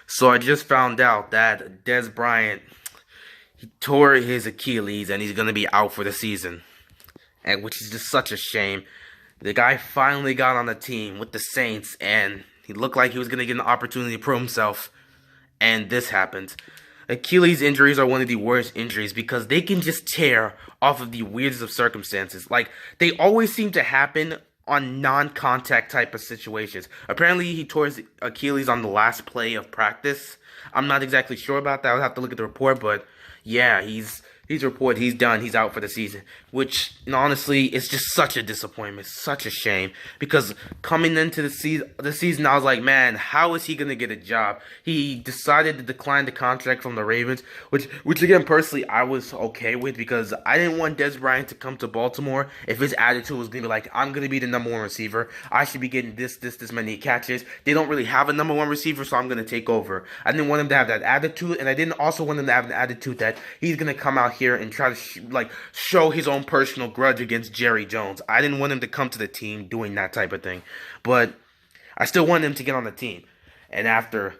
So I just found out that Dez Bryant he tore his Achilles and he's gonna be out for the season, and which is just such a shame. The guy finally got on the team with the Saints, and he looked like he was gonna get an opportunity to prove himself, and this happened. Achilles injuries are one of the worst injuries because they can just tear off of the weirdest of circumstances. Like, they always seem to happen on non-contact type of situations. Apparently, he tore his Achilles on the last play of practice. I'm not exactly sure about that. I'll have to look at the report, but yeah, he's reported he's done. He's out for the season, which honestly is just such a disappointment, such a shame. Because coming into the season, I was like, man, how is he gonna get a job? He decided to decline the contract from the Ravens, which again, personally, I was okay with because I didn't want Dez Bryant to come to Baltimore if his attitude was gonna be like, I'm gonna be the number one receiver. I should be getting this many catches. They don't really have a number one receiver, so I'm gonna take over. I didn't want him to have that attitude, and I didn't also want him to have an attitude that he's gonna come out here and try to show his own personal grudge against Jerry Jones. I didn't want him to come to the team doing that type of thing, but I still wanted him to get on the team. And after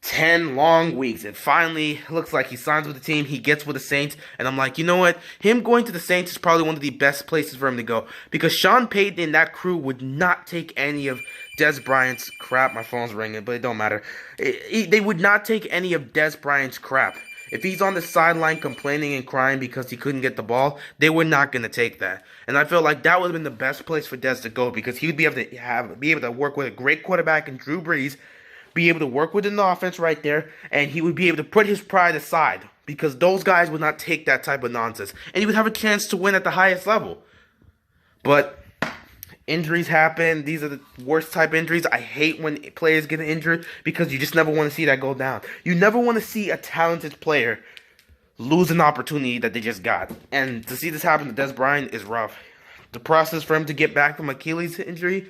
10 long weeks, it finally looks like he signs with the team. He gets with the Saints, and I'm like, you know what? Him going to the Saints is probably one of the best places for him to go because Sean Payton and that crew would not take any of Dez Bryant's crap. My phone's ringing, but it don't matter. They would not take any of Dez Bryant's crap. If he's on the sideline complaining and crying because he couldn't get the ball, they were not going to take that. And I feel like that would have been the best place for Dez to go because he would be able to work with a great quarterback in Drew Brees, be able to work within the offense right there, and he would be able to put his pride aside because those guys would not take that type of nonsense. And he would have a chance to win at the highest level. But injuries happen. These are the worst type injuries. I hate when players get injured because you just never want to see that go down. You never want to see a talented player lose an opportunity that they just got. And to see this happen to Dez Bryant is rough. The process for him to get back from Achilles injury,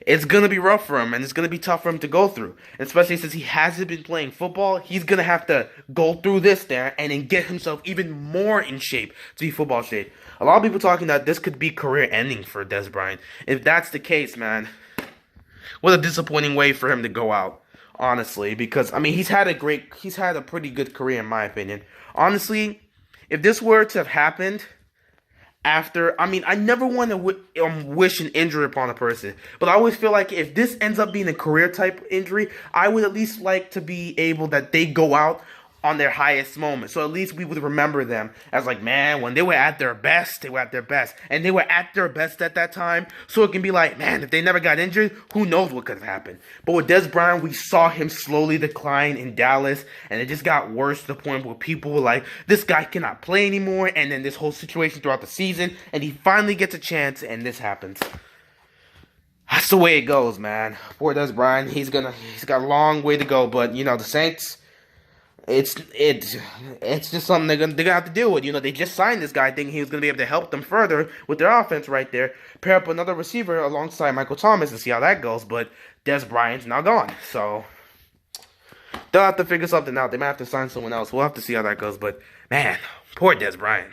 it's going to be rough for him, and it's going to be tough for him to go through. And especially since he hasn't been playing football, he's going to have to go through this there and then get himself even more in shape to be football shape. A lot of people talking that this could be career ending for Dez Bryant. If that's the case, man, what a disappointing way for him to go out, honestly, because, I mean, he's had a pretty good career in my opinion. Honestly, if this were to have happened after, I mean, I never want to wish an injury upon a person, but I always feel like if this ends up being a career type injury, I would at least like to be able that they go out on their highest moment. So at least we would remember them as like, man, when they were at their best, they were at their best. And they were at their best at that time. So it can be like, man, if they never got injured, who knows what could have happened. But with Dez Bryant, we saw him slowly decline in Dallas. And it just got worse to the point where people were like, this guy cannot play anymore. And then this whole situation throughout the season. And he finally gets a chance and this happens. That's the way it goes, man. Poor Dez Bryant, he's got a long way to go. But, you know, the Saints, it's just something they're gonna have to deal with. You know, they just signed this guy thinking he was gonna be able to help them further with their offense right there. Pair up another receiver alongside Michael Thomas and see how that goes. But Dez Bryant's now gone, so they'll have to figure something out. They might have to sign someone else. We'll have to see how that goes. But man, poor Dez Bryant.